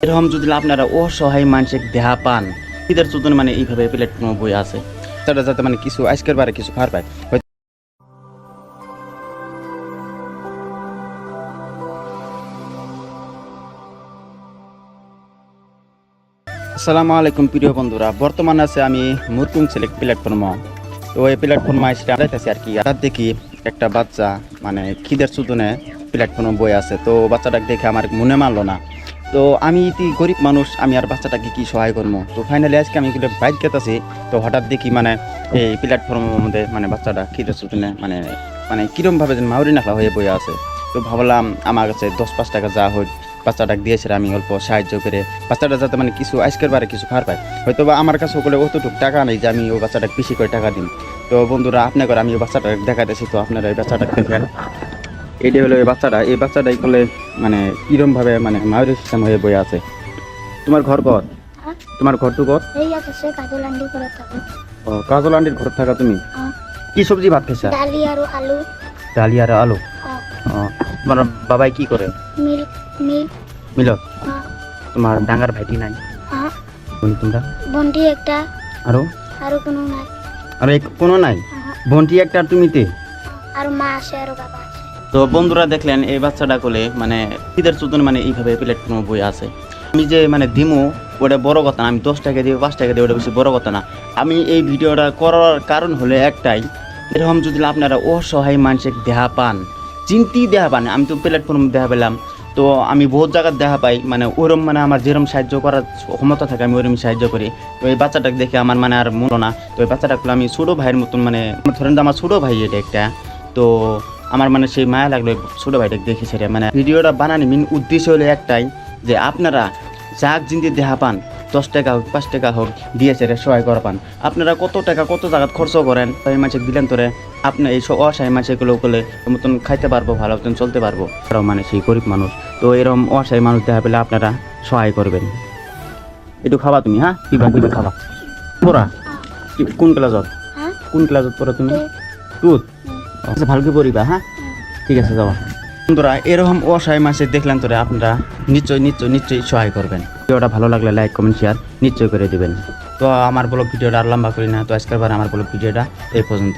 এরকম যদি আপনারা অসহায় মানসিক দেহা পান ঈদের চোদন মানে এইভাবে প্ল্যাটফর্ম বই আছে সেটা যাতে মানে কিছু আজকের বারে কিছু খাওয়ার পায়। আসসালামু আলাইকুম প্রিয় বন্ধুরা, বর্তমানে আছে আমি মুরকুং সিলেক্ট প্ল্যাটফর্ম। তো এই প্ল্যাটফর্মে আসলে যাইতেছি আর কি। রাত দেখি একটা বাচ্চা মানে খিদের চোদনে প্ল্যাটফর্ম বই আছে। তো বাচ্চাটাকে দেখে আমার মনে মানলো না। তো আমি গরিব মানুষ, আমি আর বাচ্চাটাকে কি সহায় করবো। তো ফাইনালি আজকে আমি বাইক খেতেছি। তো হঠাৎ দেখি মানে এই প্ল্যাটফর্মের মধ্যে মানে বাচ্চাটা খিদের চোদনে মানে মানে কীরমভাবে যেন মাউরি নাখলা হয়ে বই আছে। তো ভাবলাম আমার কাছে 10-5 টাকা যা হোক বাচ্চাটাকে দিয়েছিল, আমি অল্প সাহায্য করে বাচ্চাটা যাতে মানে কিছু আজকের বারে কিছু খাওয়ার পায়। হয়তো বা আমার কাছে ওগুলো অতটুকু টাকা নেই যে আমি ওই বাচ্চাটাকে বেশি করে টাকা দিন। তো বন্ধুরা, আপনাকে আমি ওই বাচ্চাটাকে দেখাতেছি। তো আপনারা এই বাচ্চাটাকে দেখেন, এইটাই হলো এই বাচ্চাটা। এই বাচ্চাটাই করলে মানে কিরমভাবে মানে মায়ের সিস্টেম হয়ে বই আছে। তোমার ঘর কর, তোমার ঘর তো কর। ও, কাজল আন্টির ঘর থাকা তুমি। কি সবজি ভাত খাইছা? ডালি আর আলু। ডালি আর আলু। ও, তোমার বাবাই কি করে? মিল। তোমার ডাঙ্গার ভাইটি নাই? তোমরা বন্টি একটা আরো কোনো নাই। আর কোনো নাই? বন্টি একটা আর তুমিতে? আর মা আছে আর বাবা আছে। তো বন্ধুরা দেখলেন এই বাচ্চাটা কোলে মানে ঈদের চোদন মানে এইভাবে প্ল্যাটফর্ম বই আছে। আমি যে মানে দিমু ওটা বড় কথা না, আমি 10 টাকা দিয়ে 5 টাকা দিয়ে ওটা বেশি বড় কথা না। আমি এই ভিডিওটা করার কারণ হলো একটাই, এরকম যদি আপনারা অসহায় মানসিক দেহা পান, চিন্তি দেহা পান। আমি তো প্ল্যাটফর্ম দেখা পেলাম, তো আমি বহুত জায়গার দেখা পাই মানে ওরম মানে আমার যেরকম সাহায্য করার ক্ষমতা থাকে আমি ওরকম সাহায্য করি। তো এই বাচ্চাটাকে দেখে আমার মানে আর মনে না। তো এই বাচ্চাটাকে আমি ছোটো ভাইয়ের মতন মানে ধরেন আমার ছোটো ভাই এটা একটা। তো আমার মানে সেই মায়া লাগলো ছোটো ভাইটাকে দেখে সেটা মানে ভিডিওটা বানানি মেন উদ্দেশ্য হলো একটাই, যে আপনারা যাক জিন্দি দেহা পান, 10 টাকা হোক 5 টাকা হোক দিয়ে সেটা সহায় করা পান। আপনারা কত টাকা কত জায়গা খরচ করেন এই মাসে দিলেন তোরে আপনি এই সব অসহায় মাসেগুলো করলে মতন খাইতে পারবো, ভালো মতন চলতে পারবো। তারাও মানে সেই গরিব মানুষ। তো এরকম অসহায় মানুষ দেখা পেলে আপনারা সহায় করবেন। একটু খাবা তুমি, হ্যাঁ কিবা খাবা পড়া। কোন ক্লাসত কোন ক্লাসত পড়া তুমি? টুত। আচ্ছা ভালকে পড়িবা, হ্যাঁ ঠিক আছে যাওয়া। বন্ধুরা এরকম অসহায় মাসে দেখলেন তোরে আপনারা নিশ্চয়ই সহায় করবেন। ভিডিওটা ভালো লাগলে লাইক কমেন্ট শেয়ার নিশ্চয়ই করে দিবেন। তো আমার ব্লগ ভিডিওটা আর লম্বা করি না। তো আজকের বার আমার ব্লগ ভিডিওটা এই পর্যন্ত।